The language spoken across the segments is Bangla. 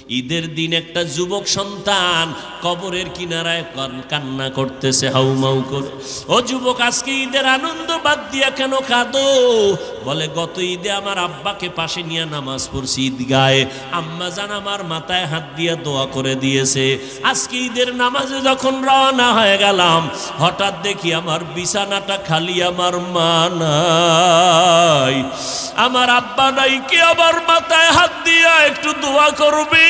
ঈদের দিন একটা যুবক সন্তান কবরের কিনারায় কান্না করতেছে হাউমাউ করে। ও যুবক, আজকে ঈদের আনন্দ বাদ দিয়া কেন কাঁদো? বলে, গত ঈদে আমার আব্বাকে পাশে নিয়ে নামাজ পড়ছি ঈদগাহে, আম্মা জান আমার মাথায় হাত দিয়ে দোয়া করে দিয়েছে। আজকে ঈদের নামাজে যখন রওনা হয়ে গেলাম, হঠাৎ দেখি আমার বিছানাটা খালি, আমার মা নাই, আমার আব্বা নাই। কে আমার মাথায় হাত দিয়া একটু দোয়া করবে?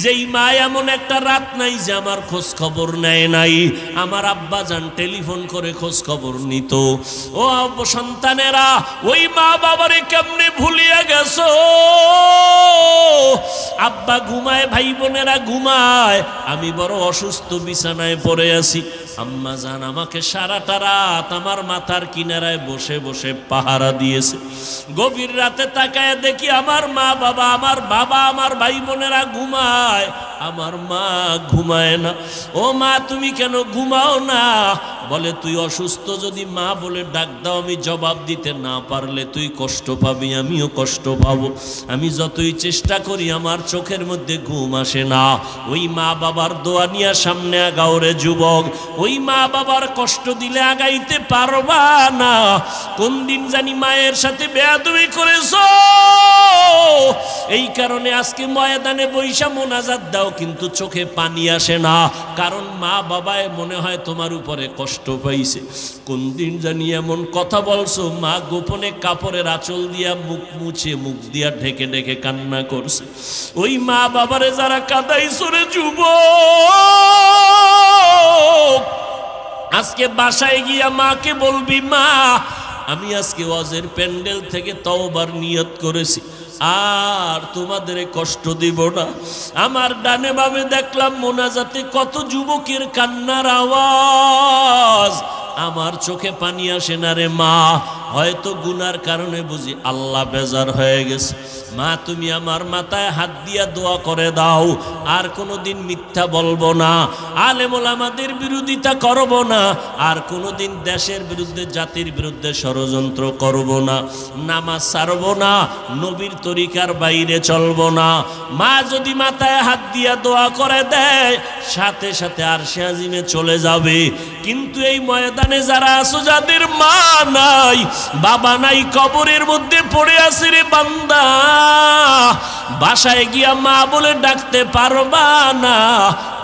যেই মা এমন একটা রাত নাই যে আমার খোঁজ খবর নেয় নাই। আমার আব্বা যান টেলিফোন করে খোঁজ খবর নিত। ও সন্তানেরা, ওই মা বাবারে কেমনে ভুলিয়া গেছো? আব্বা ঘুমায়, ভাই বোনেরা ঘুমায়, আমি বড় অসুস্থ বিছানায় পড়ে আছি। আম্মা জান আমাকে সারাটা রাত আমার মাথার কিনারায় বসে বসে পাহারা দিয়েছে। গভীর রাতে তাকায় দেখি আমার মা বাবা, আমার বাবা, আমার ভাই বোনেরা ঘুমায়, আমার মা ঘুমায় না। ও মা, তুমি কেন ঘুমাও না? বলে, তুই অসুস্থ, যদি মা বলে ডাক দাও আমি জবাব দিতে না পারলে তুই কষ্ট পাবি, আমিও কষ্ট পাবো। আমি যতই চেষ্টা করি আমার চোখের মধ্যে ঘুম আসে না। ওই মা বাবার দোয়া নিয়ে সামনে আগাও রে যুবক। ওই মা বাবার কষ্ট দিলে আগাইতে পারবা না। কোন দিন জানি মায়ের সাথে বেয়াদবি করেছো, এই কারণে আজকে ময়দানে বৈশা মোনাজাত দাও কিন্তু চোখে পানি আসে না, কারণ মা বাবায় মনে হয় তোমার উপরে কষ্ট পাইছে। কোন দিন জানি এমন কথা বলছো, মা গোপনে কাপড়ের আঁচল দিয়া মুখ মুছে, মুখ দিয়া ঢেকে ঢেকে কান্না করছে। ওই মা বাবারে যারা কাঁদাইছো রে যুবক, আজকে বাসায় গিয়া মাকে বলবি, মা আমি আজকে ওয়াজের প্যান্ডেল থেকে তওবার নিয়ত করেছি, আর তোমাদের কষ্ট দিব না। আমার ডানে বামে দেখলাম মোনাজাতে কত যুবকের কান্নার আওয়াজ, আমার চোখে পানি আসে না রে মা। হয়তো গুনার কারণে বুঝি আল্লাহ বেজার হয়ে গেছে। মা, তুমি আমার মাথায় হাত দিয়া দোয়া করে দাও, আর কোনোদিন মিথ্যা বলবো না, আলেম ওলামাদের বিরোধিতা করব না, আর কোনোদিন দেশের বিরুদ্ধে জাতির বিরুদ্ধে ষড়যন্ত্র করব না, নামাজ ছাড়ব না, নবীর তরিকার বাইরে চলব না। মা যদি মাথায় হাত দিয়া দোয়া করে দেয়, সাথে সাথে আরশে আজিমে চলে যাবে। কিন্তু এই ময়দানে যারা আছো, যাদের মা নাই, বাবা নাই, কবরের মধ্যে পড়ে আছে রে বান্দা, বাসায় গিয়া মা বলে ডাকতে পারবা না।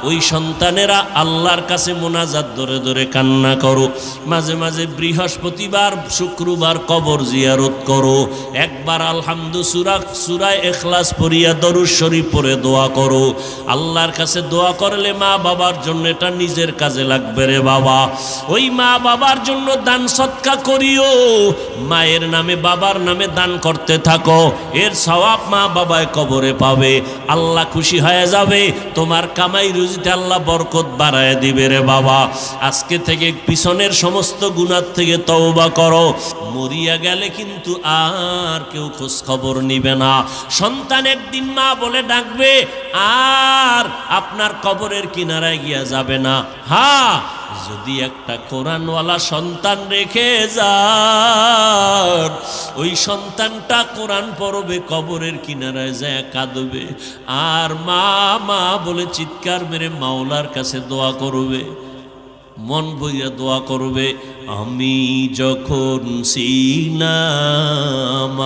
ওই সন্তানেরা আল্লাহর কাছে মোনাজাত ধরে ধরে কান্না করো। মাঝে মাঝে বৃহস্পতিবার শুক্রবার কবর জিয়ারত করো। একবার আলহামদু সূরা ইখলাস পড়িয়া দরুদ শরীফ পড়ে দোয়া করো। আল্লাহর কাছে দোয়া করলে মা বাবার জন্য এটা নিজের কাজে লাগবে রে বাবা। ওই মা বাবার জন্য দান সদকা করিও, মায়ের নামে বাবার নামে দান করতে থাকো, এর সওয়াব মা বাবায় কবরে পাবে। আল্লাহ খুশি হয়ে যাবে, তোমার কামাই রুজিতে আল্লাহ বরকত বাড়ায় দিবে রে বাবা। আজকে থেকে পিছনের সমস্ত গুনাহ থেকে তওবা করো। মরিয়া গেলে কিন্তু আর কেউ খোঁজ খবর নিবে না। সন্তান একদিন মা বলে ডাকবে, আর আপনার কবরের কিনারায় গিয়া যাবে না। হ্যাঁ, যদি একটা কোরআনওয়ালা সন্তান রেখে যান, ওই সন্তানটা কোরআন পড়বে, কবরের কিনারায় যায় কাঁদবে, আর মা মা বলে চিৎকার মেরে মাওলার কাছে দোয়া করবে, মন বইয়া দোয়া করবে। আমি যখন ছিলাম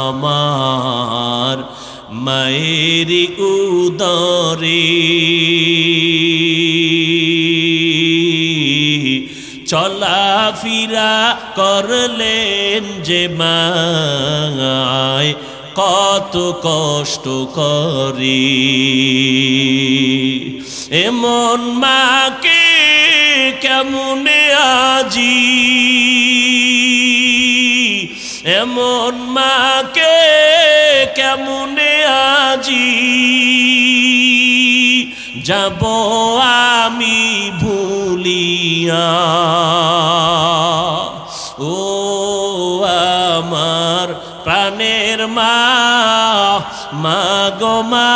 আমার মায়ের উদরে, চলাফেরা করলেন যে মায়, কত কষ্ট করে। এমন মাকে কেমনে আজি, এমন মাকে কেমনে আজি যাব আমি ভুলিয়া। ও আমার প্রাণের মা, মা গো মা,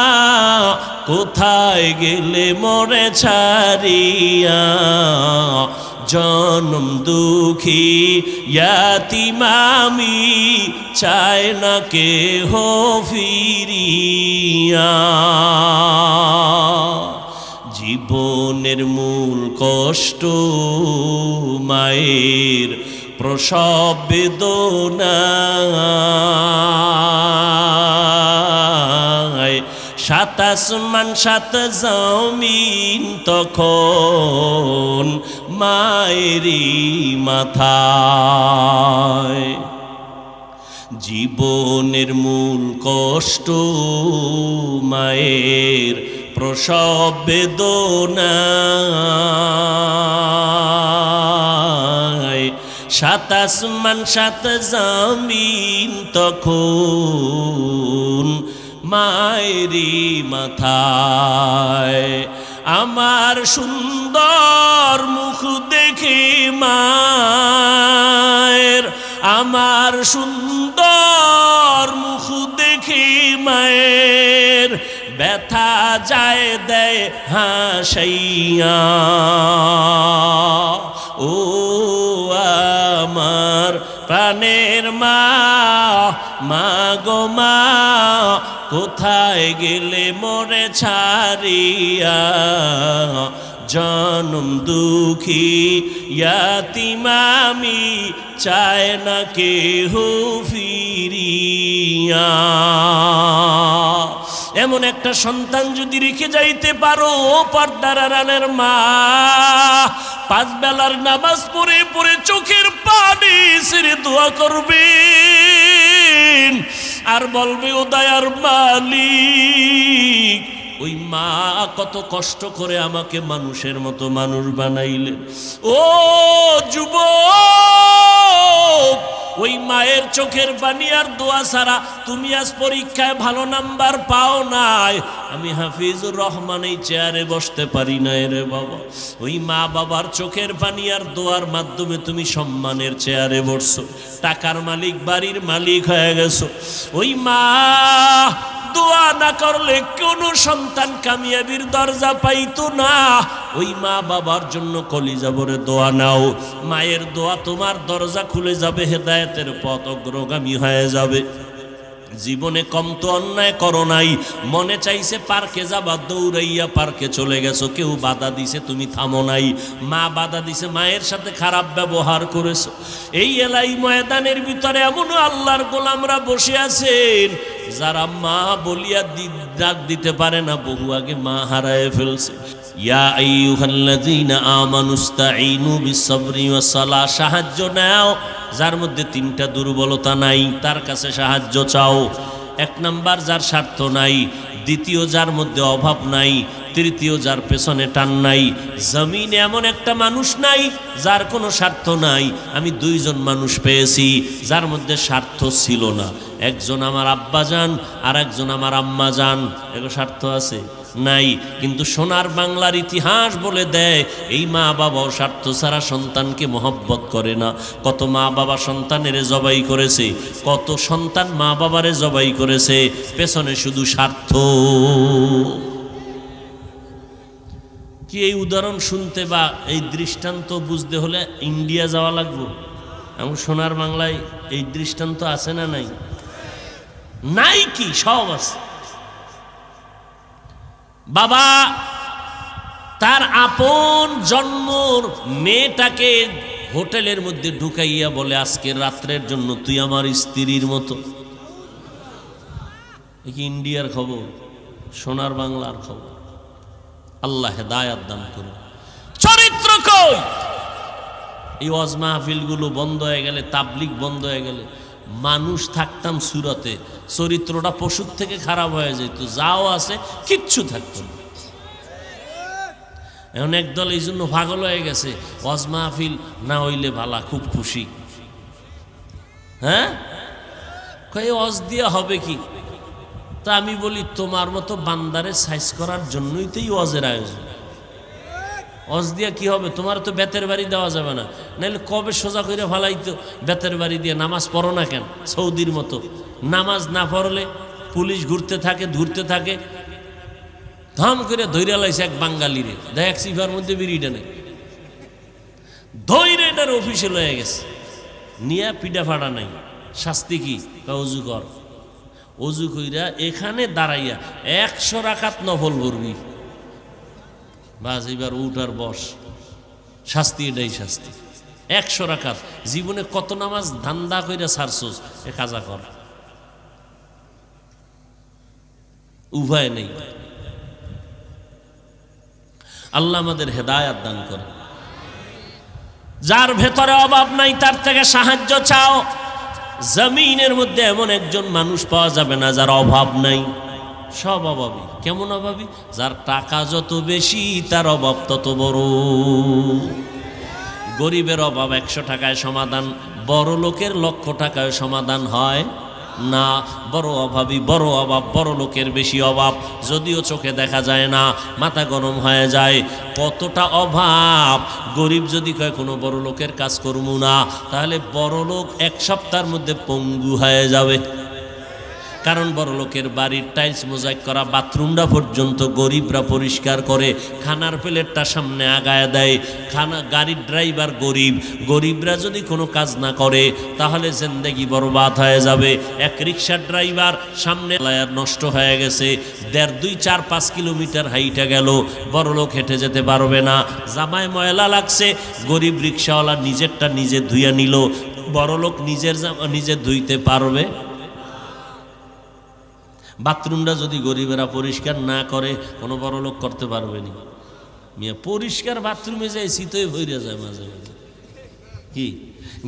কোথায় গেলে মোরে ছাড়িয়া, জনম দুঃখী ইয়াতিমামি চায় না কেহ ফিরিয়া। জীবনের মূল কষ্ট মায়ের প্রসব বেদনায়, সাত আসমান সাত জমিন তখন মায়েরই মাথায়। জীবনের মূল কষ্ট মায়ের প্রসব বেদনায়, সাত আসমান সাত জমিন তখন মায়েরই মাথায়। আমার সুন্দর মুখ দেখে মায়ের, আমার সুন্দর মুখ দেখে মায়ের ব্যথা যায় দেয় হাসাইয়া। ও আমার প্রাণের মা, মা গো মা, কোথায় গেলে মোরে ছাড়িয়া। জনম দুঃখী ইয়াতিমামি চায় না কেহ ফিরিয়া। এমন একটা সন্তান যদি রেখে যাইতে পারো পর্দার আড়ালের মা, পাঁচ বেলার নামাজ পড়ে পড়ে চোখের পানি ছেড়ে দোয়া করবেন আর বলবে ও দয়ার মালিক, ওই মা কত কষ্ট করে আমাকে মানুষের মতো মানুষ বানাইলেন। ও যুবক, ওই মায়ের চোখের পানি আর দোয়া ছাড়া তুমি আজ পরীক্ষায় ভালো নাম্বার পাও নাই। আমি হাফিজুর রহমান এই চেয়ারে বসতে পারি না রে বাবা। ওই মা বাবার চোখের পানি আর দোয়ার মাধ্যমে তুমি সম্মানের চেয়ারে বসছো, টাকার মালিক বাড়ির মালিক হয়ে গেছো। ওই মা দোয়া না করলে কোনো সন্তান কামিয়াবির দরজা পাইতো না। ওই মা বাবার জন্য কলিজা ভরে দোয়া নাও, মায়ের দোয়া তোমার দরজা খুলে যাবে, হেদায়েতের পথ অগ্রগামী হয়ে যাবে। জীবনে কম তো অন্যায় করো নাই, মনে চাইছে পার্কে যাবা, দৌড়াইয়া পার্কে চলে গেছো, কেউ বাধা দিছে তুমি থামো নাই, মা বাধা দিছে, মায়ের সাথে খারাপ ব্যবহার করেছো। এই এলাই ময়দানের ভিতরে এমনও আল্লাহর গোলামরা বসে আছেন যারা মা বলিয়া ডাক দিতে পারে না, বহু আগে মা হারায় ফেলছে। ইয়া আইয়ুহাল্লাযীনা আমানুস্তাঈনু বিসসবরি ওয়াসসালাহ, সাহায্য নাও যার মধ্যে তিনটা দুর্বলতা নাই তার কাছে সাহায্য চাও। এক নাম্বার যার স্বার্থ নাই, দ্বিতীয় যার মধ্যে অভাব নাই, তৃতীয় যার পেছনে টান নাই। জমিনে এমন একটা মানুষ নাই যার কোনো স্বার্থ নাই। আমি দুইজন মানুষ পেয়েছি যার মধ্যে স্বার্থ ছিল না, একজন আমার আব্বা যান আর একজন আমার আম্মা যান। এগো স্বার্থ আছে নাই, কিন্তু সোনার বাংলার ইতিহাস বলে দেয় এই মা বাবাও স্বার্থ ছাড়া সন্তানকে মহব্বত করে না। কত মা বাবা সন্তানের জবাই করেছে, কত সন্তান মা বাবারে জবাই করেছে, পেছনে শুধু স্বার্থ। কি এই উদাহরণ শুনতে বা এই দৃষ্টান্ত বুঝতে হলে ইন্ডিয়া যাওয়া লাগবে? এমন সোনার বাংলায় এই দৃষ্টান্ত আছে না নাই? নাই কি? সব আছে। বাবা তার আপন জন্মর মেয়েটাকে হোটেলের মধ্যে ঢুকাইয়া বলে আজকের রাত্রের জন্য তুই আমার স্ত্রীর মতো। কি ইন্ডিয়ার খবর, সোনার বাংলার খবর। আল্লাহ হেদায়াত দান করুন। চরিত্র কই? এই ওয়াজ মাহফিলগুলো বন্ধ হয়ে গেলে, তাবলিগ বন্ধ হয়ে গেলে, মানুষ থাকতাম সুরতে, চরিত্রটা পশুর থেকে খারাপ হয়ে যেত, যাও আছে কিচ্ছু থাকতো না। এখন একদল এই জন্য পাগল হয়ে গেছে, ওয়াজ মাহফিল না হইলে ভালা, খুব খুশি। হ্যাঁ, কই ওয়াজ দিয়া হবে কি? তা আমি বলি তোমার মতো বান্দারে সাইজ করার জন্যই তো এই ওয়াজের আয়োজন। ওয়াজ দিয়া কি হবে? তোমার তো বেতের বাড়ি দেওয়া যাবে না, নাহলে কবে সোজা করে ফালাইতো। বেতের বাড়ি দিয়ে নামাজ পড়ো না কেন? সৌদির মতো নামাজ না পড়লে পুলিশ ঘুরতে থাকে, ধরতে থাকে। ধাম করে ধৈর্য লাইছে এক বাঙালিরে, দেখ সিফার মধ্যে বিড়িটা নেই। ধৈর্য এটার অফিসে লয়ে গেছে, নিয়ে পিঠা ফাড়া নাই। শাস্তি কি? অজু কর। অজু কইরা এখানে দাঁড়াইয়া 100 রাকাত নফল করবি, বাস এবার উঠ আর বস। শাস্তি এটাই শাস্তি, 100 রাকাত। জীবনে কত নামাজ ধান্দা কইরা ছাড়ছস, এ কাজা কর, উভয় নেই। আল্লাহ আমাদের হেদায়াত দান করে। যার ভেতরে অভাব নাই তার থেকে সাহায্য চাও। জমিনের মধ্যে এমন একজন মানুষ পাওয়া যাবে না যার অভাব নাই। সব অভাবী। কেমন অভাবী? যার টাকা যত বেশি তার অভাব তত বড়। গরিবের অভাব 100 টাকায় সমাধান, বড় লোকের 1,00,000 টাকায় সমাধান হয় না। বড় অভাবী, বড় অভাব, বড় লোকের বেশি অভাব, যদিও চোখে দেখা যায় না, মাথা গরম হয়ে যায়। কতটা অভাব! গরিব যদি কয় কোনো বড় লোকের কাজ করবো না, তাহলে বড় লোক 1 সপ্তাহের মধ্যে পঙ্গু হয়ে যাবে। কারণ বড় লোকের বাড়ির টাইলস মোজাইক করা বাথরুমটা পর্যন্ত গরিবরা পরিষ্কার করে, খানার প্লেটটা সামনে আগায় দেয়। গাড়ির ড্রাইভার গরিব, গরিবরা যদি কোনো কাজ না করে তাহলে জিন্দেগি বরবাদ হয়ে যাবে। এক রিক্সার ড্রাইভার সামনে নষ্ট হয়ে গেছে, 1.5, 2, 4, 5 কিলোমিটার হাইটা গেল, বড় লোক হেঁটে যেতে পারবে না। জামায় ময়লা লাগছে, গরিব রিক্সাওয়ালা নিজেরটা নিজে ধুইয়া নিল। বড় লোক নিজের জামা নিজে ধুইতে পারবে? বাথরুমটা যদি গরিবেরা পরিষ্কার না করে কোনো বড় লোক করতে পারবে না। মিয়া পরিষ্কার বাথরুমে যায় শীতই ভরে যায় মাঝে মাঝে। কি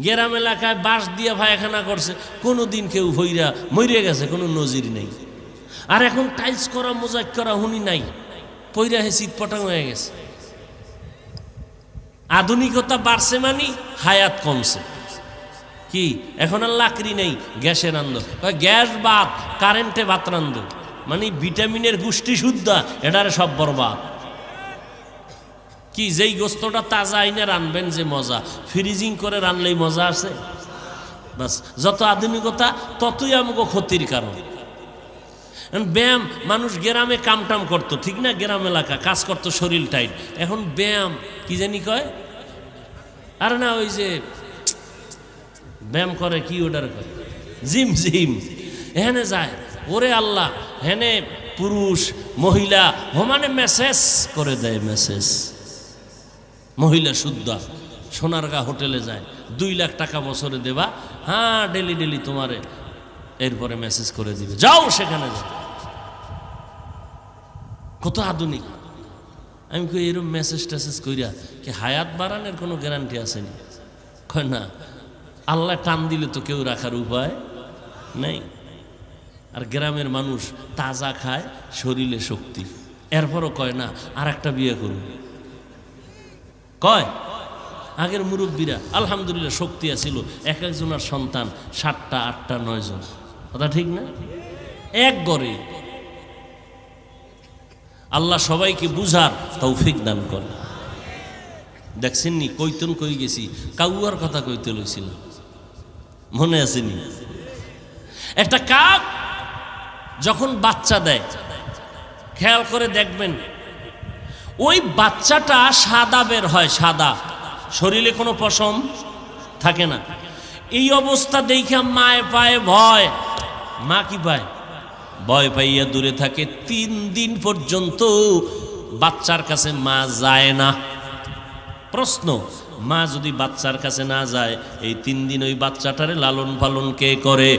গ্রাম এলাকায় বাঁশ দিয়ে পায়খানা করছে, কোনো দিন কেউ ভইরা মরে গেছে, কোনো নজির নেই। আর এখন টাইলস করা মোজাইক করা হুনি নাই, পইরা হে শীত পটাং হয়ে গেছে। আধুনিকতা বাড়ছে মানে হায়াত কমছে। কি এখন আর লাকড়ি নেই, গ্যাসে রান্ধ। গ্যাস বাদ, কারেন্টে ভাত রান্ধ, মানে ভিটামিনের গোষ্ঠী শুদ্ধা, এটারে সব বরবাদ। কি যেই গোস্তটা তাজা আইনে রানবেন যে মজা, ফ্রিজিং করে রানলেই মজা আছে? বাস, যত আধুনিকতা ততই আমাকে ক্ষতির কারণ। ব্যায়াম, মানুষ গ্রামে কামটাম করতো, ঠিক না? গ্রাম এলাকা কাজ করতো, শরীর টাইট। এখন ব্যায়াম কি জানি কয়, আর না ওই যে ব্যায়াম করে কি ওটার কয়, জিম। জিম এখানে যায়, ওরে আল্লাহ, হেনে পুরুষ মহিলা সমানে মেসেজ করে দেয়। মেসেজ মহিলা শুদ্ধা, সোনারগা হোটেলে যায়, 2 লাখ টাকা বছরে দেবা, হ্যাঁ ডেলি ডেলি তোমারে, এরপরে মেসেজ করে দিবে, যাও সেখানে যাও। কত আধুনিক! আমি কই এরকম মেসেজ টেসেজ কইরা কি হায়াত বাড়ানোর কোনো গ্যারান্টি আসেনি? কয় না, আল্লাহ টান দিলে তো কেউ রাখার উপায় নেই। আর গ্রামের মানুষ তাজা খায়, শরীরে শক্তি, এরপরও কয় না আর একটা বিয়ে করুন। কয় আগের মুরব্বীরা আলহামদুলিল্লাহ শক্তি আছিল, এক একজনের সন্তান 7টা 8টা 9 জন, কথা ঠিক না? এক গড়ে। আল্লাহ সবাইকে বুঝার তৌফিক দান করে। দেখছেন নি কইতন কই গেছি, কাউয়ার কথা কইতে লইছিল, মনে আসেনি? একটা কাক যখন বাচ্চা দেয়, খেয়াল করে দেখবেন ওই বাচ্চাটা সাদা বের হয়, সাদা, শরীরে কোনো পশম থাকে না। এই অবস্থা দেখে মায়ে পায় ভয়। মা কি পায়? ভয় পাইয়া দূরে থাকে। 3 দিন পর্যন্ত বাচ্চার কাছে মা যায় না। প্রশ্ন, মা যদি বাচ্চার কাছে না যায়, এই 3 দিন ওই বাচ্চাটারে লালন পালন কে করে?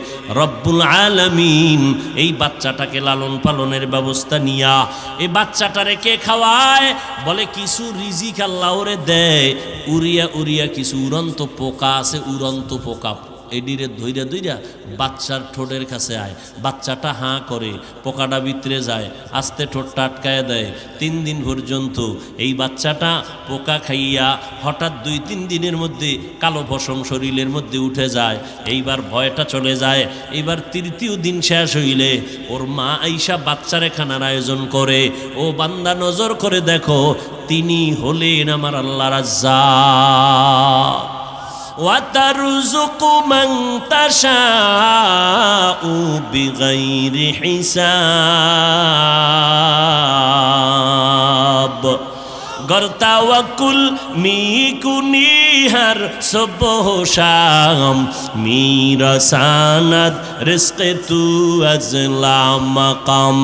রব্বুল আলামিন এই বাচ্চাটাকে লালন পালনের ব্যবস্থা নিয়া এই বাচ্চাটারে কে খাওয়ায়? বলে কিছু রিজিক আল্লাহ ওরে দেয়, উড়িয়া উড়িয়া কিছু উড়ন্ত পোকা আছে, উড়ন্ত পোকা এডিরে ধইরা ধইরা বাচ্চার ঠোঁটের কাছে আয়, বাচ্চাটা হাঁ করে, পোকাটা ভিতরে যায়, আস্তে ঠোঁটটা আটকায় দেয়। 3 দিন পর্যন্ত এই বাচ্চাটা পোকা খাইয়া হঠাৎ 2-3 দিনের মধ্যে কালো পশম শরীরের মধ্যে উঠে যায়। এইবার ভয়টা চলে যায়। এইবার 3য় দিন শেষ হইলে ওর মা আইসা বাচ্চারে খানার আয়োজন করে। ও বান্দা নজর করে দেখো, তিনি হলেন আমার আল্লাহ রাজ্জাক। وَتَرْزُقُ مَنْ تَشَاءُ بِغَيْرِ حِسَابٍ গর তাওয়াক্কুল মি কুনি हर सुबह शाम मीरा सानद रिस्क तू अज़ला मकाम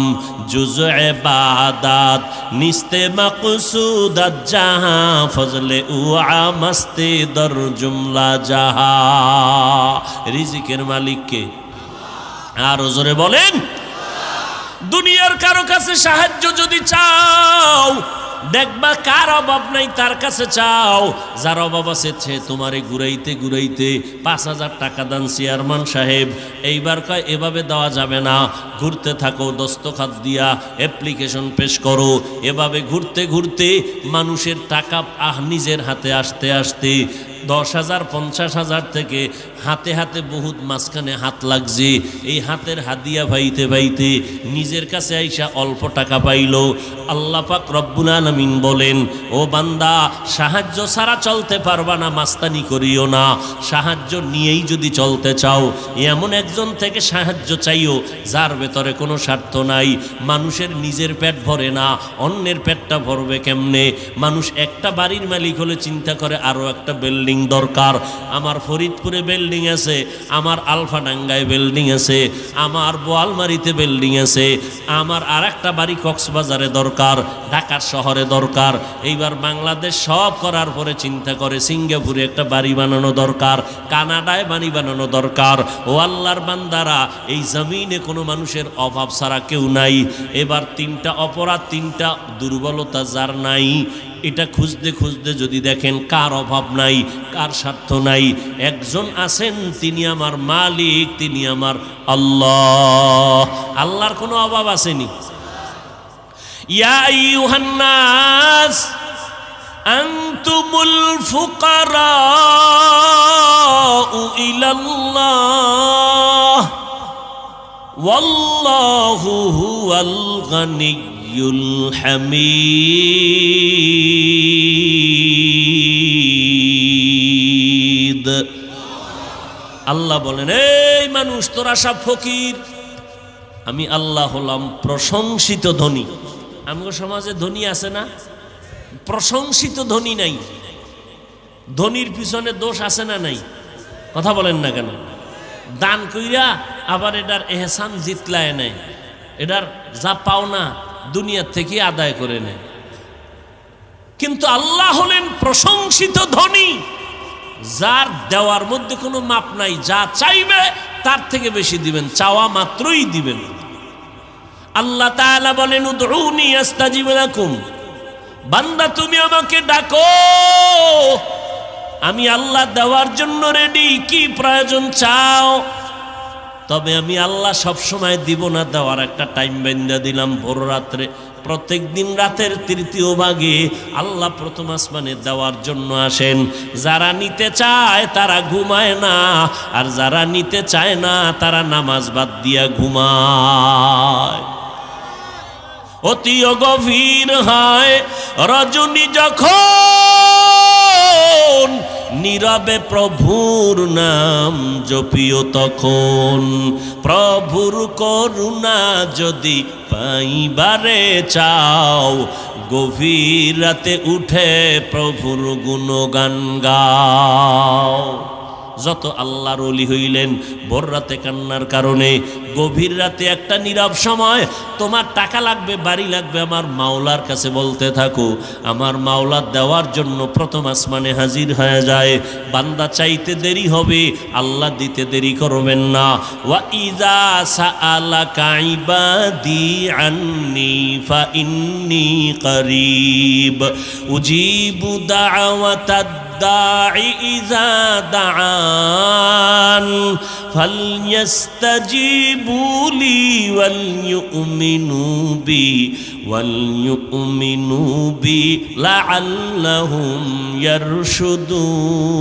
जुज़ इबादत निस्ते मक़सूदत जहाँ फज़ले उआ मस्ते दर जुमला जहाँ रिज़िकेर मालिक के আর জোরে বলেন দুনিয়ার কারো কাছে সাহায্য যদি চাও দেখবা কার অভাব নাই তার কাছে চাও যার অভাব আছে সে তোমারে ঘুরাইতে ঘুরাইতে ৫,০০০ টাকা দান চেয়ারম্যান সাহেব এইবার কয় এভাবে দেওয়া যাবে না ঘুরতে থাকো দস্তখত দিয়া অ্যাপ্লিকেশন পেশ করো এভাবে ঘুরতে ঘুরতে মানুষের টাকা নিজের হাতে আসতে আসতে ১০,০০০ ৫০,০০০ থেকে হাতে হাতে বহুত মাঝখানে হাত লাগছে এই হাতের হাদিয়া ভাইতে ভাইতে নিজের কাছে আইসা অল্প টাকা পাইল আল্লাহ পাক রব্বুল আলামিন বলেন ও বান্দা সাহায্য ছাড়া চলতে পারবা না মাস্তানি করিও না সাহায্য নিয়েই যদি চলতে চাও এমন একজন থেকে সাহায্য চাইও যার ভেতরে কোনো স্বার্থ নাই মানুষের নিজের পেট ভরে না অন্যের পেটটা ভরবে কেমনে মানুষ একটা বাড়ির মালিক হলে চিন্তা করে আরও একটা বিল্ডিং দরকার আমার ফরিদপুরে বিল্ডিং আছে আমার আলফাডাঙ্গায় বিল্ডিং আছে আমার বোয়ালমারিতে বিল্ডিং আছে আমার আর একটা বাড়ি কক্সবাজারে দরকার ঢাকার শহরে দরকার এইবার বাংলাদেশ সব করার পরে চিন্তা করে সিঙ্গাপুরে একটা বাড়ি বানানো দরকার কানাডায় বাড়ি বানানো দরকার ও আল্লাহর বান্দারা এই জমিনে কোনো মানুষের অভাব ছাড়া কেউ নাই এবার তিনটা অপরাধ তিনটা দুর্বলতা যার নাই এটা খুঁজতে খুঁজতে যদি দেখেন কার অভাব নাই কার স্বার্থ নাই একজন আছেন তিনি আমার মালিক তিনি আমার আল্লাহ আল্লাহর কোনো অভাব আসেনি ইয়া আইয়ুহান নাস আনতুমুল ফুকারাউ ইলাল্লাহ ওয়াল্লাহু হুয়াল গানিয়্যুল হামিদ আল্লাহ বলেন এই মানুষ তোরা সব ফকির আমি আল্লাহ হলাম প্রশংসিত ধনী আমগো সমাজে ধনী আছে না প্রশংসিত ধনী নাই ধনীর পিছনে দোষ আছে না নাই কথা বলেন না কেন দান কইরা আবার এটার এহসান জিতলায় নেয় এটার যা পাওনা দুনিয়া থেকে আদায় করে নেয় কিন্তু আল্লাহ হলেন প্রশংসিত ধনী যার দেওয়ার মধ্যে কোনো মাপ নাই যা চাইবে তার থেকে বেশি দিবেন চাওয়া মাত্রই দিবেন আল্লাহ তাআলা বলেন উদউনি আস্তাজিব লাকুম বান্দা তুমি আমাকে ডাকো আমি আল্লাহ দেওয়ার জন্য রেডি কি প্রয়োজন চাও তবে আমি আল্লাহ সব সময় দিব না দেওয়ার একটা টাইম বেঁধে দিলাম ভোর রাত্রে প্রত্যেক দিন রাতের তৃতীয় ভাগে আল্লাহ প্রথম আসমানে দেওয়ার জন্য আসেন যারা নিতে চায় তারা ঘুমায় না আর যারা নিতে চায় না তারা নামাজ বাদ দিয়া ঘুমায় অতি গভীর হয় রজনী যখন নীরবে প্রভুর নাম জপিও তখন প্রভুর করুণা যদি পাইবারে চাও গভীর রাতে উঠে প্রভুর গুণগান গাও যত আল্লাহর ওলি হইলেন ভোর রাতে কান্নার কারণে গভীর রাতে একটা নীরব সময় তোমার টাকা লাগবে বাড়ি লাগবে আমার মাওলার কাছে বলতে থাকো আমার মাওলা দেওয়ার জন্য প্রথম আসমানে হাজির হয়ে যায় বান্দা চাইতে দেরি হবে আল্লাহ দিতে দেরি করবেন না ওয়া ইযা সাআলাকা ইবাদি আন্নি ফা ইন্নী করিব উজিবু দাওয়াতাদ দাঈ ইযা দাআন ফালইস্তাজিবু লি ওয়ালইউমিনু বি লাআল্লাহুম ইয়ারশুদুন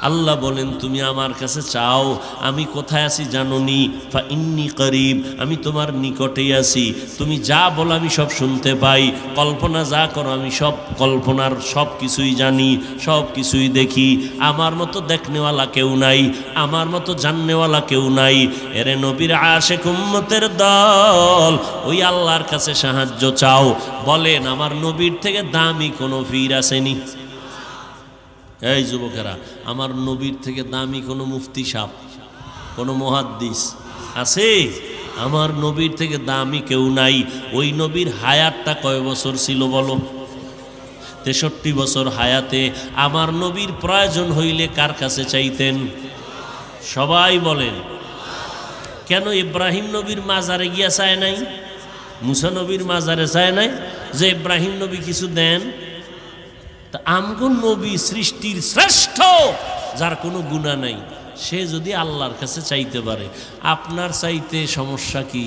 আল্লাহ বলেন তুমি আমার কাছে চাও, আমি কোথায় আছি জানোনি? ফা ইন্নী করিব, আমি তোমার নিকটেই আছি। তুমি যা বলো আমি সব শুনতে পাই, কল্পনা যা করো আমি সব কল্পনার সব কিছুই জানি, সব কিছুই দেখি। আমার মতো দেখনেওয়ালা কেউ নাই, আমার মতো জাননেওয়ালা কেউ নাই। এরে নবীর আশিক উম্মতের দল, ওই আল্লাহর কাছে সাহায্য চাও। বলেন আমার নবীর থেকে দামি কোনো পীর আসেনি? এই যুবকেরা, আমার নবীর থেকে দামি কোনো মুফতি সাহেব, কোনো মুহাদ্দিস আছে? আমার নবীর থেকে দামি কেউ নাই। ওই নবীর হায়াতটা কয় বছর ছিল বলো? 63 বছর হায়াতে আমার নবীর প্রয়োজন হইলে কার কাছে চাইতেন? সবাই বলেন। কেন ইব্রাহিম নবীর মাজারে গিয়া চায় নাই? মুসা নবীর মাজারে চায় নাই যে ইব্রাহিম নবী কিছু দেন? তা আমগুন নবী সৃষ্টির শ্রেষ্ঠ, যার কোনো গুনাহ নাই, সে যদি আল্লাহর কাছে চাইতে পারে, আপনার চাইতে সমস্যা কি?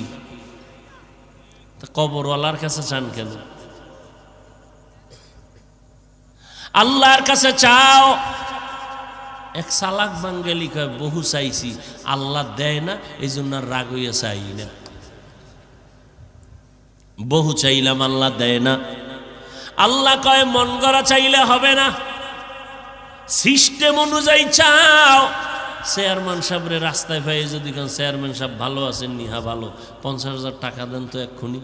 তা কবরওয়ালার কাছে চান কেন? আল্লাহর কাছে চাও। এক সালাক বাঙ্গালি কয় বহু চাইছি, আল্লাহ দেয় না, এই জন্য রাগ হইয়া চাই না। বহু চাইলাম আল্লাহ দেয় না। আল্লাহ কয় মন গড়া চাইলে হবে না, সিস্টেম অনুযায়ী চাও। চেয়ারম্যান সাহেবরে রাস্তায় পাই যদি কোন চেয়ারম্যান সাহেব ভালো আছেন নি? হ্যাঁ ভালো, 50,000 টাকা দেন তো এক্ষুনি।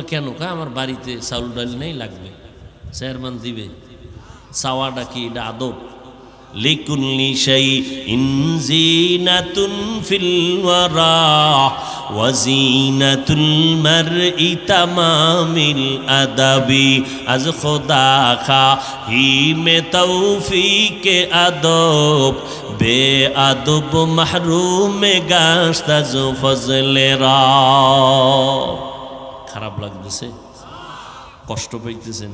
কেন? আমার বাড়িতে চাউল ডাল নেই, লাগবে। চেয়ারম্যান দিবে। চাওয়াটা কি? এটা আদব। লিকুল্লি শাইইন জিনাতুন ফিল ওয়ারা ওয়া জিনাতুল মারই তামামিল আদাবি। আজ খোদা খাহি মে তৌফিকে আদব, বে আদব মাহরুম গাশতাজ ফজলে রা। খারাপ লাগতেছে? কষ্ট পাইতেছেন?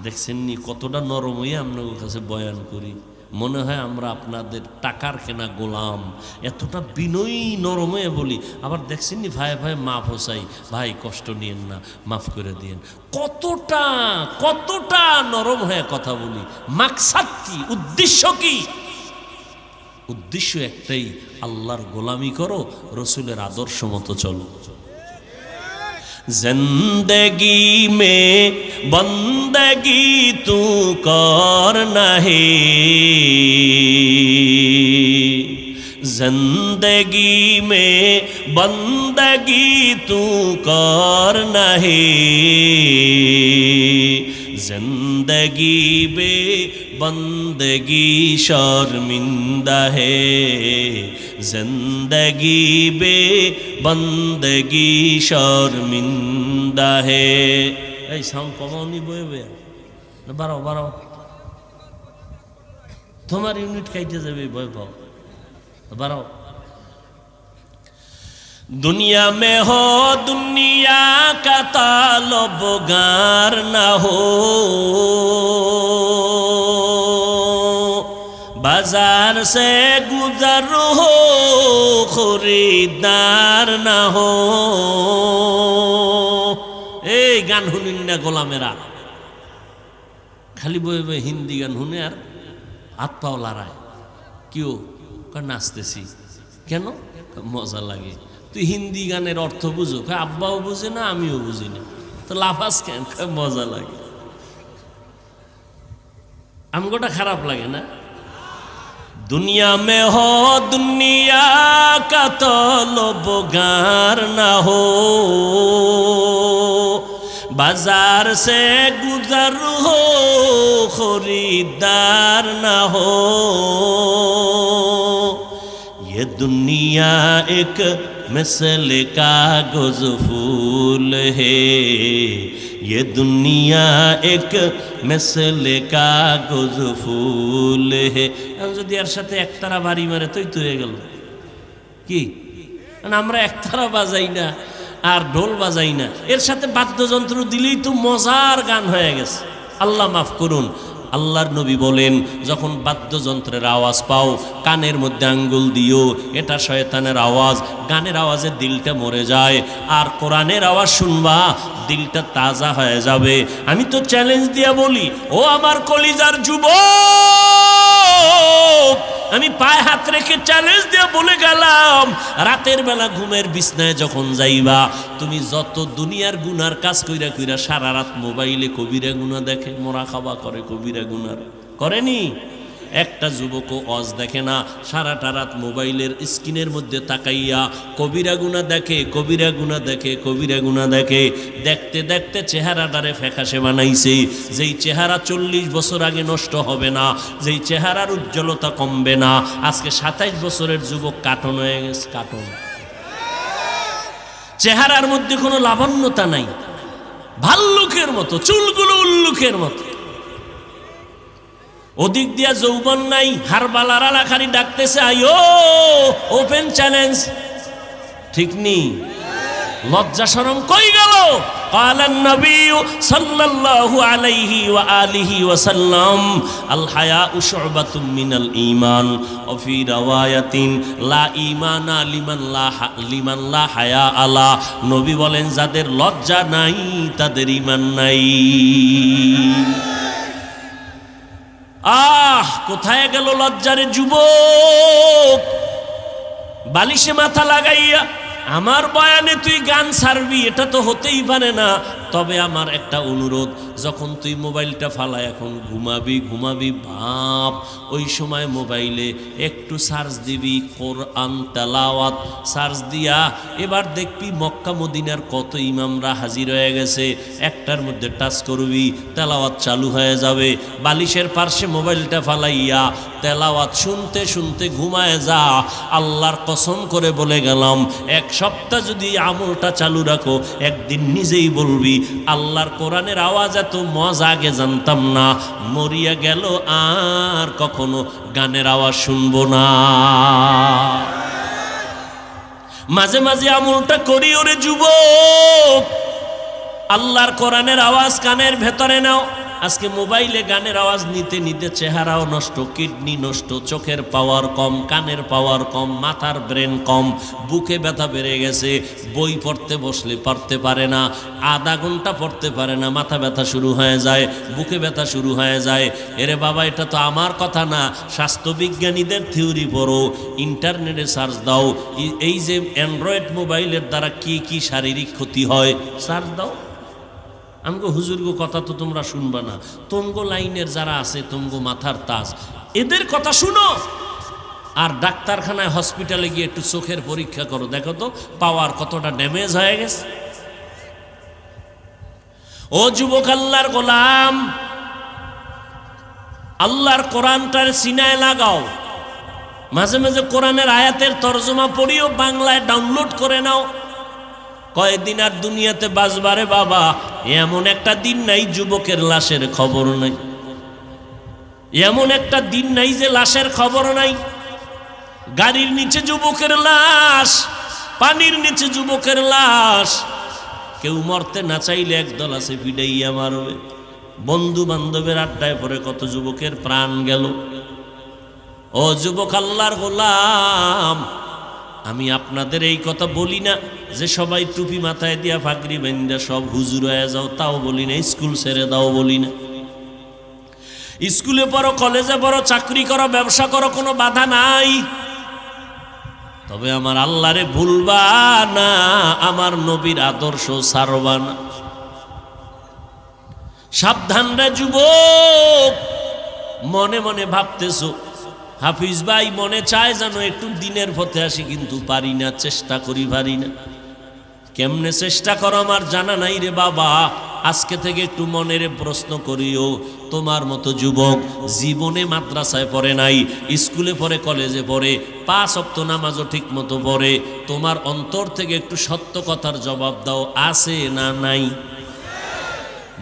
দেখছেন নি কতটা নরম হয়ে আপনাদের কাছে বয়ান করি? মনে হয় আমরা আপনাদের টাকার কেনা গোলাম, এতটা বিনয়ী নরম হয়ে বলি। আবার দেখছেন নি ভাই ভাই মাফ হোসাই, ভাই কষ্ট নিয়েন না, মাফ করে দিয়েন। কতটা নরম হয়ে কথা বলি। মাকসাদ কি? উদ্দেশ্য কি? উদ্দেশ্য একটাই, আল্লাহর গোলামি করো, রসুলের আদর্শ মতো চলো। जिंदगी में बंदगी तू करना है, जिंदगी में बंदगी तू करना है, जिंदगी बे बंदगी शर्मिंदा है, जिंदगी बे बंदगी शर्मिंदा है। এই সাউন্ড কমাওনি বয়ে বয়ে, বাড়াও। তোমার ইউনিট খাইতে যাবে, ভয় পাও, বাড়াও। दुनिया में हो दुनिया का तालबगार ना हो, बाजार से गुजर हो खरीदार ना हो। এই গান শুনিন না গোলামেরা, খালি বয়ে বয়ে হিন্দি গান শুনে আর হাত পাও লড়ায়। কেউ নাচতেছি কেন? মজা লাগে। তুই হিন্দি গানের অর্থ বুঝো? আব্বাও বুঝে না, আমিও বুঝি না, তো লাফাস কেন? মজা লাগে। আমগোটা খারাপ লাগে না? दुनिया में हो दुनिया का तलबगार ना हो, बाजार से गुजर हो खरीदार ना हो। ये दुनिया एक मिसल कागज फूल है, ये दुनिया एक मिसल कागज फूल है। যদি এর সাথে একতারা বাড়ি মারে তুই হয়ে গেল কি? আমরা একতারা বাজাই না আর ঢোল বাজাই না, এর সাথে বাদ্যযন্ত্র দিলেই তো মজার গান হয়ে গেছে। আল্লাহ মাফ করুন, আল্লাহর নবী বলেন, যখন বাদ্যযন্ত্রের আওয়াজ পাও কানের মধ্যে আঙ্গুল দিও, এটা শয়তানের আওয়াজ। গানের আওয়াজে দিলটা মরে যায়, আর কোরআনের আওয়াজ শুনবা দিলটা তাজা হয়ে যাবে। আমি তো চ্যালেঞ্জ দিয়া বলি, ও আমার কলিজার যুবক, আমি পায়ে হাত রেখে চ্যালেঞ্জ দিয়ে বলে গেলাম, রাতের বেলা ঘুমের বিছনায় যখন যাইবা, তুমি যত দুনিয়ার গুনার কাজ কইরা কইরা সারা রাত মোবাইলে কবিরা গুনাহ দেখে, মোরা খাবা করে কবিরা গুনার করেনি? একটা যুবকও অজ দেখে না, সারাটা রাত মোবাইলের স্ক্রিনের মধ্যে তাকাইয়া কবিরা গুনাহ দেখে, কবিরা গুনাহ দেখে, কবিরা গুনাহ দেখে। দেখতে দেখতে চেহারাটারে ফ্যাকাশে বানাইছে। যেই চেহারা 40 বছর আগে নষ্ট হবে না, যেই চেহারার উজ্জ্বলতা কমবে না, আজকে 27 বছরের যুবক কাটন হয়ে গেছে। কাটন, চেহারার মধ্যে কোনো লাবণ্যতা নাই, ভাল্লুকের মতো, চুলগুলো উল্লুকের মতো। ওদিক দিয়া যৌবন নাই, হারবালারা খালি ডাকতেছে, আইও ওপেন চ্যালেঞ্জ। ঠিক নি? লজ্জা শরম কই গেল? قال النبي صلى الله عليه وآله وسلم الحياء شعبة من الإيمان وفي رواية لا إيمان لمن لا حياء له। নবী বলেন, যাদের লজ্জা নাই তাদের ঈমান নাই। কোথায় গেল লজ্জারে যুবক? বালিশে মাথা লাগাইয়া আমার বয়ানে তুই গান ছাড়বি, এটা তো হতেই পারে না। তবে আমার একটা অনুরোধ, যখন তুই মোবাইলটা ফালা এখন ঘুমাবি ভাব, ওই সময় মোবাইলে একটু সার্চ দিবি কোরআন তেলাওয়াত, সার্চ দিয়া এবার দেখবি মক্কা মদিনার কত ইমামরা হাজির হয়ে গেছে, একটার মধ্যে টাচ করবি, তেলাওয়াত চালু হয়ে যাবে। বালিশের পার্শ্বে মোবাইলটা ফালাইয়া তেলাওয়াত শুনতে শুনতে ঘুমায় যা। আল্লাহর কসম করে বলে গেলাম, এক সপ্তাহ যদি আমলটা চালু রাখো, একদিন নিজেই বলবি, আল্লাহর কোরআনের আওয়াজ এত মজা আগে জানতাম না, মরিয়া গেল আর কখনো গানের আওয়াজ শুনবো না। মাঝে মাঝে আমলটা করি ওরে যুবক, আল্লাহর কোরআনের আওয়াজ কানের ভেতরে নাও। আজকে মোবাইলে গানের আওয়াজ নিতে নিতে চেহারাও নষ্ট, কিডনি নষ্ট, চোখের পাওয়ার কম, কানের পাওয়ার কম, মাথার ব্রেন কম, বুকে ব্যথা বেড়ে গেছে। বই পড়তে বসলে পড়তে পারে না, আধা ঘন্টা পড়তে পারে না, মাথা ব্যথা শুরু হয়ে যায়, বুকে ব্যথা শুরু হয়ে যায়। এরে বাবা, এটা তো আমার কথা না, স্বাস্থ্যবিজ্ঞানীদের থিওরি পড়ো, ইন্টারনেটে সার্চ দাও, এই যে অ্যান্ড্রয়েড মোবাইলের দ্বারা কি কি শারীরিক ক্ষতি হয় সার্চ দাও। আমগো হুজুরগো কথা তো তোমরা শুনবা না, তোমগো লাইনের যারা আছে, তোমগো মাথার তাজ, এদের কথা শুনো। আর ডাক্তারখানায় হসপিটালে গিয়ে একটু চোখের পরীক্ষা করো, দেখো তো পাওয়ার কতটা ড্যামেজ হয়ে গেছে। ও যুবক আল্লাহর গোলাম, আল্লাহর কোরআনটার সিনায় লাগাও। মাঝে মাঝে কোরআনের আয়াতের তরজমা পড়িও, বাংলায় ডাউনলোড করে নাও। কয়েকদিন আর দুনিয়াতে বাঁচবারে বাবা, এমন একটা দিন নাই যুবকের লাশের খবর নাই, এমন একটা দিন নাই যে লাশের খবর নাই। গাড়ির নিচে যুবকের লাশ, পানির নিচে যুবকের লাশ। কেউ মরতে না চাইলে একদল আছে পিটাইয়া মারবে। বন্ধু বান্ধবের আড্ডায় পরে কত যুবকের প্রাণ গেল। ও যুবক আল্লাহর গোলাম, আমি আপনাদের এই কথা বলি না যে সবাই টুপি মাথায় দিয়া ফাগরি বেন্দা সব হুজুর হয়ে যাও, তাও বলি না। স্কুল ছেড়ে দাও বলি না। স্কুলে পড়ো, কলেজে পড়ো, চাকরি করো, ব্যবসা করো, কোনো বাধা নাই। তবে আমার আল্লাহরে ভুলবা না, আমার নবীর আদর্শ ছাড়বা না। সাবধান রে যুবক, মনে মনে ভাবতেছো হাফিজ ভাই মনে চায় যেন একটু দিনের পথে আসি, কিন্তু পারি না, চেষ্টা করি পারি না। কেমনে চেষ্টা করো আমার জানা নাই রে বাবা। আজকে থেকে একটু মনের প্রশ্ন করিও, তোমার মতো যুবক জীবনে মাদ্রাসায় পড়ে নাই, স্কুলে পড়ে, কলেজে পড়ে, 5 ওয়াক্ত নামাজও ঠিক মতো পড়ে, তোমার অন্তর থেকে একটু সত্য কথার জবাব দাও, আছে না নাই?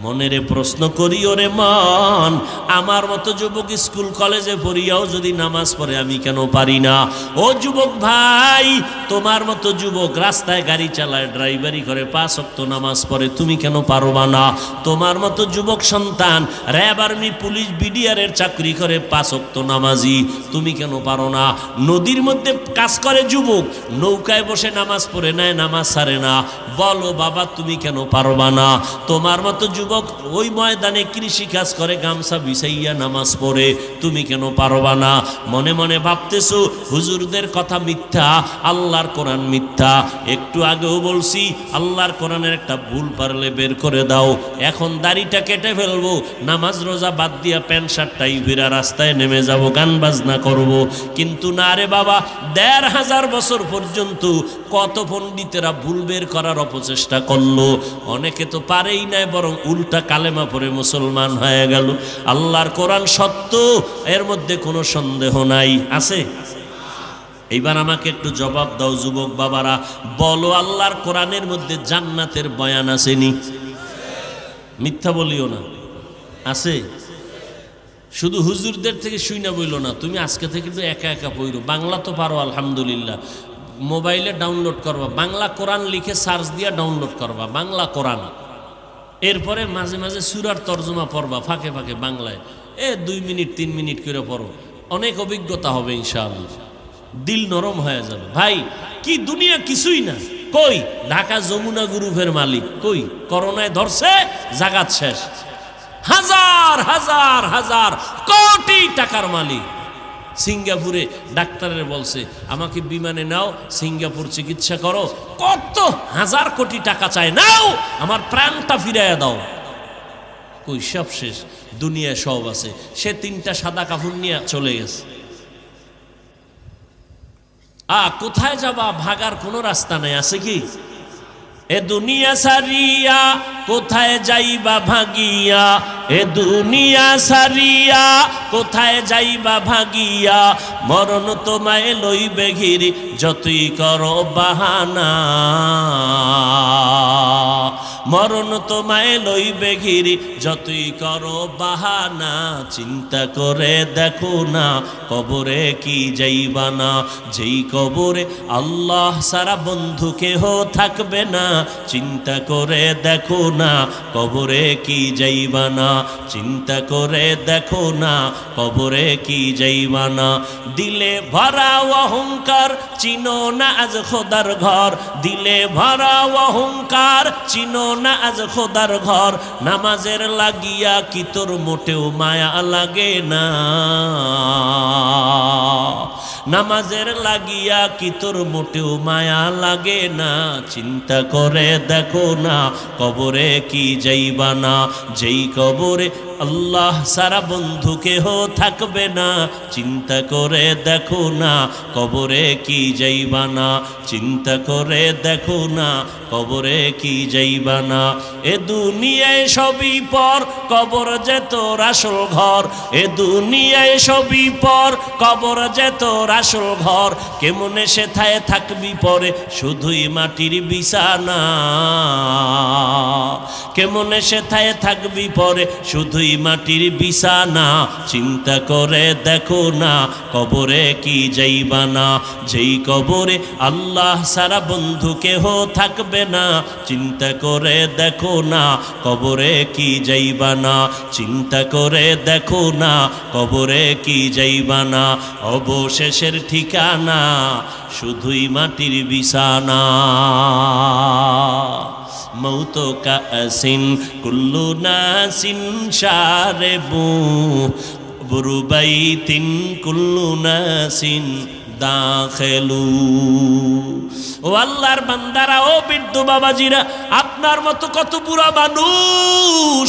মনেরে প্রশ্ন করি, ওরে মন, আমার মতো যুবক স্কুল কলেজে পড়িয়াও যদি নামাজ পড়ে আমি কেন পারি না? ও যুবক ভাই, তোমার মতো যুবক রাস্তায় গাড়ি চালায়, ড্রাইভারি করে, 5 ওয়াক্ত নামাজ পড়ে, তুমি কেন পারবা না? তোমার মতো যুবক সন্তান র্যাব, আর্মি, পুলিশ, বিডিআরের চাকরি করে, 5 ওয়াক্ত নামাজি, তুমি কেন পারো না? নদীর মধ্যে কাজ করে যুবক, নৌকায় বসে নামাজ পড়ে নেয়, নামাজ ছাড়ে না, বলো বাবা তুমি কেন পারবা না? তোমার মতো যুবক ওই ময়দানে কৃষি কাজ করে, গামছা বিছাইয়া নামাজ পড়ে, তুমি কেন পারবা না? মনে মনে ভাবতেছো হুজুরদের কথা মিথ্যা, আল্লাহর কোরআন মিথ্যা। একটু আগেও বলছি আল্লাহর কোরআনের একটা ভুল পারলে বের করে দাও, এখন দাড়িটা কেটে ফেলবো, নামাজ রোজা বাদ দিয়া প্যান্ট শার্টটাই ভিড়া রাস্তায় নেমে যাব, গান বাজনা করব। কিন্তু না রে বাবা, 1500 বছর পর্যন্ত কত পণ্ডিতেরা ভুল বের করার অপচেষ্টা করলো, অনেকে তো পারেই নাই, বরং উল্টা কালেমা পড়ে মুসলমান হয়ে গেল। আল্লাহর কোরআন সত্য, এর মধ্যে কোনো সন্দেহ নাই। আছে? এইবার আমাকে একটু জবাব দাও যুবক বাবারা, বলো আল্লাহর কোরআনের মধ্যে জান্নাতের বয়ান আসেনি? মিথ্যা বলিও না, আছে? শুধু হুজুরদের থেকে শুই না বইল না, তুমি আজকে থেকে তো একা একা পড়ো। বাংলা তো পারো আলহামদুলিল্লাহ, মোবাইলে ডাউনলোড করবা, বাংলা কোরআন লিখে সার্চ দিয়া ডাউনলোড করবা বাংলা কোরআন, এরপরে মাঝে মাঝে সূরার তরজমা পড়বা ফাঁকে ফাঁকে বাংলায়, 2 মিনিট 3 মিনিট করে পড়ো, অনেক অভিজ্ঞতা হবে ইনশাআল্লাহ, দিল নরম হয়ে যাবে। ভাই কি দুনিয়া কিছুই না, কই ঢাকা যমুনা গ্রুপের মালিক, কই করোনায় ধরছে, জাগাত শেষ, হাজার হাজার হাজার কোটি টাকার মালিক। সিঙ্গাপুরে ডাক্তারের বলছে আমাকে বিমানে নাও, সিঙ্গাপুর চিকিৎসা করো, কত হাজার কোটি টাকা চায়, নাও আমার প্রাণটা ফিরাইয়া দাও। কই সব শেষ, দুনিয়ায় সব আছে, সে 3টা সাদা কাপড় নিয়ে চলে গেছে। কোথায় যাবা, ভাগার কোনো রাস্তা নাই, আছে কি? এ দুনিয়া সারিয়া কোথায় যাইবা ভাগিয়া, এ দুনিয়া সারিয়া কোথায় যাইবা ভাগিয়া, মরণ তোমায় লইবে ঘিরি যতই করো বাহানা, মরণ তোমায় লইবে ঘিরি যতই করো বাহানা, চিন্তা করে দেখো না কবরে কি যাইবা না, যেই কবরে আল্লাহ সারা বন্ধু কেহ থাকবে না, চিন্তা করে দেখো না কবরে কি যাইবা না, চিন্তা করে দেখো না কবরে কি যাইবা না। দিলে ভরা অহংকার চিনো না আজ খোদার ঘর, দিলে ভরা অহংকার চিনো না আজ খোদার ঘর, নামাজের লাগিয়া কি তোর মোটেও মায়া লাগে না, নামাজের লাগিয়া কি তোর মোটেও মায়া লাগে না, চিন্তা করে দেখো না কবরে কি যাইবা না, যেই কবরে আল্লাহ সারা বন্ধু কেহ থাকবে না, চিন্তা করে দেখো না কবরে কি যাইবা না, চিন্তা করে দেখো না কবরে কি যাইবা না। এ দুনিয়ায় সবই পর, কবর যে তোর আসল ঘর, এ দুনিয়ায় সবই পর, কবর যে তোর আসল ঘর, কেমনে সেথায় থাকবি পরে শুধুই মাটির বিছানা, কেমনে সেথায় থাকবি পরে শুধুই মাটির বিছানা, চিন্তা করে দেখো না কবরে কি যাইবা না, যেই কবরে আল্লাহ সারা বন্ধু কেহ থাকবে না, চিন্তা করে দেখো না কবরে কি যাইবা না, চিন্তা করে দেখো না কবরে কি যাইবা না, অবশেষের ঠিকানা শুধুই মাটির বিছানা। মৌত কাসিন কুল্লু নাসিন শারেবু, বুরুবাইতিন কুল্লু নাসিন দাখিলু। ও আল্লাহর বান্দারা, ও বৃদ্ধ বাবাজিরা, আপনার মতো কত বুড়া মানুষ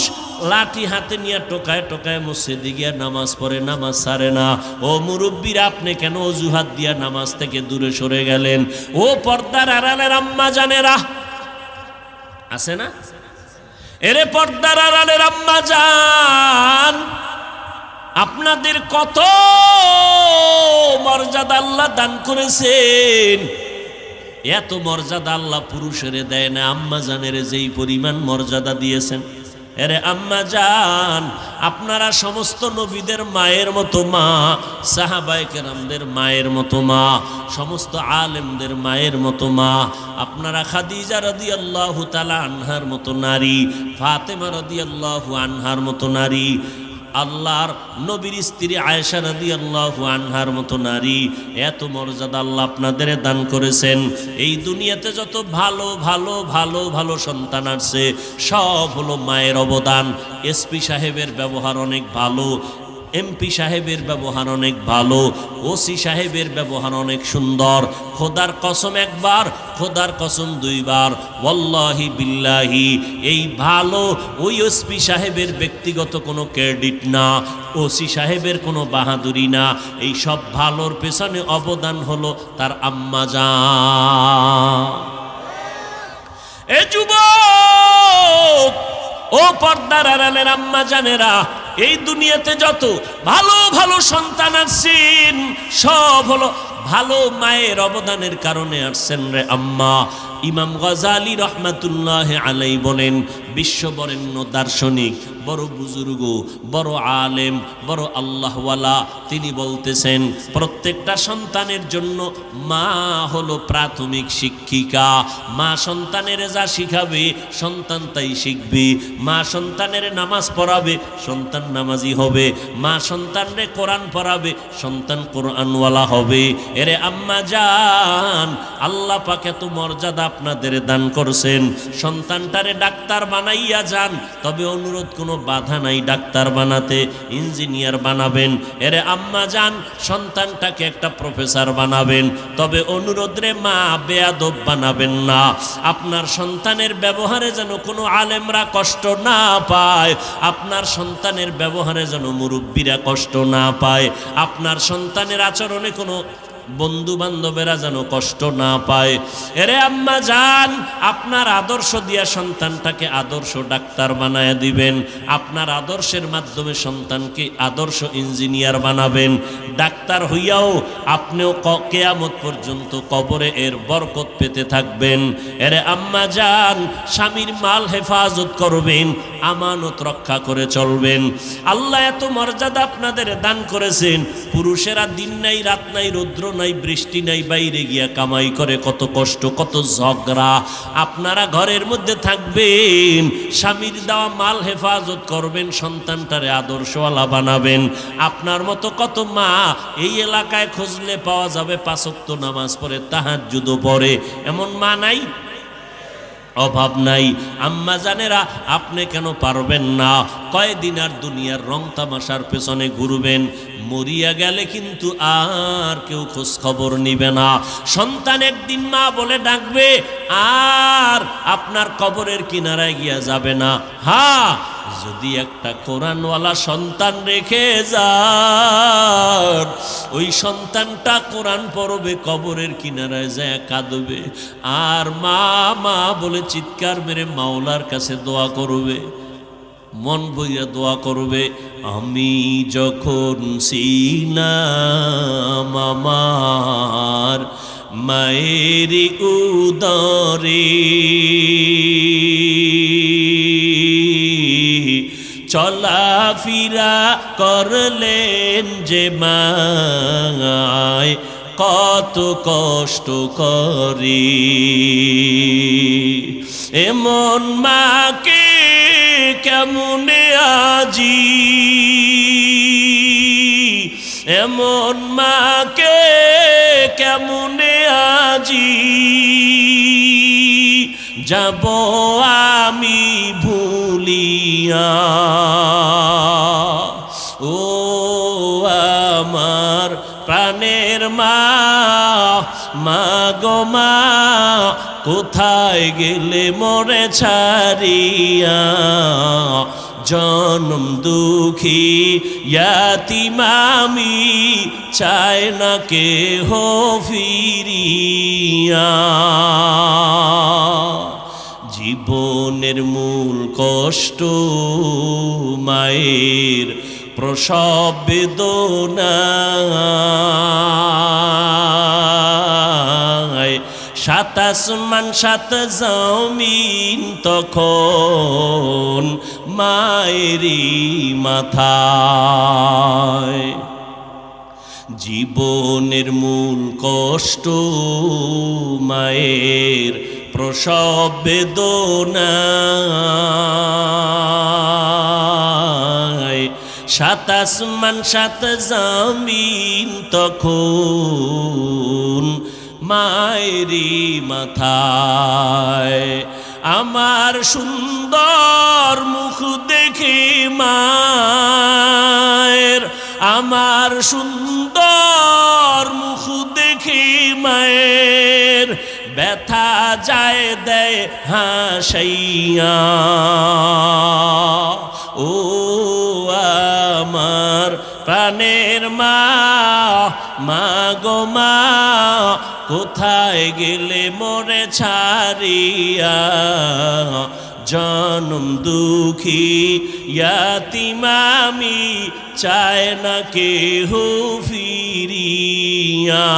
লাঠি হাতে নিয়ে টোকায় টোকায় মসজিদে গিয়া নামাজ পড়ে, নামাজ ছাড়ে না। ও মুরব্বীরা, আপনি কেন অজুহাত দিয়া নামাজ থেকে দূরে সরে গেলেন? ও পর্দার আড়ালের আম্মা জানেরা, আছে না? এরে পর্দার আড়ালের আম্মা জান, আপনাদের কত মর্যাদা আল্লাহ দান করেছেন, এত মর্যাদা আল্লাহ পুরুষের দেয় না, আম্মা জানের যেই পরিমাণ মর্যাদা দিয়েছেন, এরে আম্মা জান, আপনারা সমস্ত নবীদের মায়ের মতো মা, সাহাবায়ে কেরামদের মায়ের মতো মা, সমস্ত আলেমদের মায়ের মতো মা। আপনারা খাদিজা রাদিয়াল্লাহু তাআলা আনহার মতো নারী, ফাতেমা রাদিয়াল্লাহু আনহার মতো নারী, আল্লাহর নবীর স্ত্রী আয়েশা রাদিয়াল্লাহু আনহার মতো নারী। এত মর্যাদা আল্লাহ আপনাদের দান করেছেন। এই দুনিয়াতে যত ভালো ভালো ভালো ভালো সন্তান আসছে সব হলো মায়ের অবদান। এসপি সাহেবের ব্যবহার অনেক ভালো, এমপি সাহেবের ব্যবহার অনেক ভালো, ওসি সাহেবের ব্যবহার অনেক সুন্দর। খোদার কসম একবার, খোদার কসম দুইবার, ওয়াল্লাহি বিল্লাহি, এই ভালো ওই এসপি সাহেবের ব্যক্তিগত কোনো ক্রেডিট না, ওসি সাহেবের কোনো বাহাদুরি না। এই সব ভালোর পেছনে অবদান হলো তার আম্মা জান। এ যুবক, ও পর্দার আড়ালের আম্মা জানেরা, এই দুনিয়াতে যত ভালো ভালো সন্তান আসছেন সব হলো ভালো মায়ের অবদানের কারণে আসছেন রে আম্মা। ইমাম গজালি রহমাতুল্লাহ আলাই বলেন, বিশ্ববরেণ্য দার্শনিক, বড় বুজুর্গ, বড় আলেম, বড় আল্লাহওয়ালা, তিনি বলতেছেন প্রত্যেকটা সন্তানের জন্য মা হলো প্রাথমিক শিক্ষিকা। মা সন্তানের যা শিখাবে সন্তান তাই শিখবে। মা সন্তানের নামাজ পড়াবে, সন্তান নামাজি হবে। মা সন্তানরে কোরআন পড়াবে, সন্তান কোরআনওয়ালা হবে। এরে আম্মা জান, আল্লাহ পাক এত মর্যাদা আপনাদের দান করছেন। সন্তানটারে ডাক্তার বানাইয়া যান, তবে অনুরোধ কোনো বাধা নাই ডাক্তার বানাতে, ইঞ্জিনিয়ার বানাবেন। এরে আম্মা জান, সন্তানটাকে একটা প্রফেসর বানাবেন, তবে অনুরোধ রে মা, বেয়াদব বানাবেন না। আপনার সন্তানের ব্যবহারে যেন কোনো আলেমরা কষ্ট না পায়, আপনার সন্তানের ব্যবহারে যেন মুরব্বীরা কষ্ট না পায়, আপনার সন্তানের আচরণে কোনো বন্ধু বান্ধবেরা যেন কষ্ট না পায়। এরে আম্মা জান, আপনার আদর্শ দিয়া সন্তানটাকে আদর্শ ডাক্তার বানায় দিবেন। আপনার আদর্শের মাধ্যমে সন্তানকে আদর্শ ইঞ্জিনিয়ার বানাবেন। ডাক্তার হইয়াও আপনিও কিয়ামত পর্যন্ত কবরে এর বরকত পেতে থাকবেন। এরে আম্মা জান, স্বামীর মাল হেফাজত করবেন, আমানত রক্ষা করে চলবেন। আল্লাহ এত মর্যাদা আপনাদের দান করেছেন। পুরুষেরা দিন নাই রাত নাই, রৌদ্র নাই বৃষ্টি নাই, বাইরে গিয়া কামাই করে, কত কষ্ট কত ঝগড়া। আপনারা ঘরের মধ্যে থাকবেন, স্বামীর দেওয়া মাল হেফাজত করবেন, সন্তানটারে আদর্শওয়ালা বানাবেন। আপনার মতো কত মা এই এলাকায় খুঁজলে পাওয়া যাবে, 5 ওয়াক্ত নামাজ পড়ে, তাহাজ্জুদও পড়ে, এমন মা নাই? অভাব নাই। আম্মা জানেরা, আপনি কেন পারবেন না? কয়দিন আর দুনিয়ার রং তামাশার পেছনে ঘুরবেন? মরিয়া গেলে কিন্তু আর কেউ খোঁজ খবর নিবে না। সন্তান একদিন মা বলে ডাকবে, আর আপনার কবরের কিনারায় গিয়া যাবে না। হ্যাঁ, যদি একটা কোরআনওয়ালা সন্তান রেখে যান, ওই সন্তানটা কোরআন পড়বে, কবরের কিনারায় যায় কাঁদবে, আর মা মা বলে চিৎকার মেরে মাওলার কাছে দোয়া করবে, মন বইয়া দোয়া করবে। আমি যখন ছিলাম আমার মায়ের উদরে, চলাফেরা করলেন যে মায়, কত কষ্ট করে। এমন মাকে কেমনে আজি, এমন মাকে কেমনে আজি যাব আমি ভুলিয়া। ও আমার প্রাণের মা, মা গো মা, কোথায় গেলে মোরে ছাড়িয়া? জনম দুঃখী ইয়াতীম আমি, চায় না কেহ ফিরিয়া। জীবনের মূল কষ্ট মায়ের প্রসব বেদনা, সাত আসমান সাত জমিন তখন মায়েরই মাথায়। জীবনের মূল কষ্ট মায়ের প্রসব বেদনায়। সাত আসমান সাত জমিন তখন মায়েরই মাথায়। আমার সুন্দর মুখ দেখে মায়ের, আমার সুন্দর মুখ দেখে মায়ের ব্যথা যায় দেয় হাসাইয়া। ও আমার প্রাণের মা, মা গো মা, কোথায় গেলে মোরে ছাড়িয়া? জনম দুঃখী ইয়াতীম আমি, চায় না কেহ ফিরিয়া।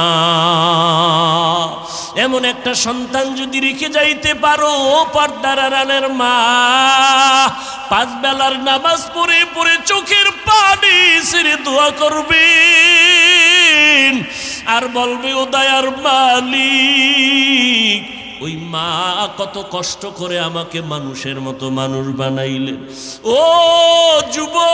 এমন একটা সন্তান যদি রেখে যাইতে পারো পর্দার আড়ালের মা, পাঁচ বেলার নামাজ পড়ে পড়ে চোখের পানি ছেড়ে দোয়া করবেন আর বলবে ও দয়ার মালিক, ওই মা কত কষ্ট করে আমাকে মানুষের মতো মানুষ বানাইলেন। ও যুবক,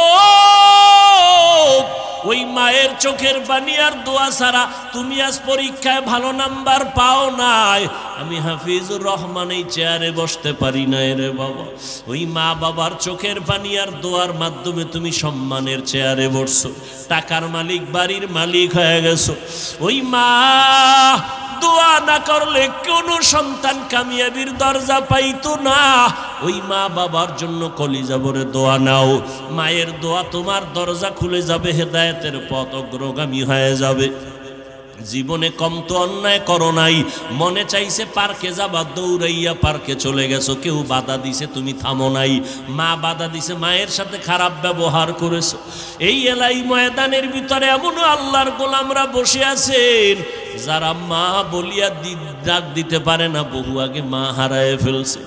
ওই মায়ের চোখের পানি আর দোয়া ছাড়া তুমি আজ পরীক্ষায় ভালো নাম্বার পাও নাই। আমি হাফিজুর রহমান এই চেয়ারে বসতে পারি না রে বাবা। ওই মা বাবার চোখের পানি আর দোয়ার মাধ্যমে তুমি সম্মানের চেয়ারে বসছো, টাকার মালিক, বাড়ির মালিক হয়ে গেছো। ওই মা দোয়া না করলে কোনো সন্তান কামিয়াবির দরজা পাইতো না। ওই মা বাবার জন্য কলিজা ভরে দোয়া নাও। মায়ের দোয়া তোমার দরজা খুলে যাবে, হেদায়েতের পথ অগ্রগামী হয়ে যাবে। জীবনে কম তো অন্যায় করো নাই, মনে চাইছে পার্কে যাবা, দৌড়াইয়া পার্কে চলে গেছো, কেউ বাধা দিছে তুমি থামো নাই। মা বাধা দিছে, মায়ের সাথে খারাপ ব্যবহার করেছো। এই এলাই ময়দানের ভিতরে এমনও আল্লাহর গোলামরা বসে আছেন যারা মা বলিয়া ডাক দিতে পারে না, বহু আগে মা হারায় ফেলছে।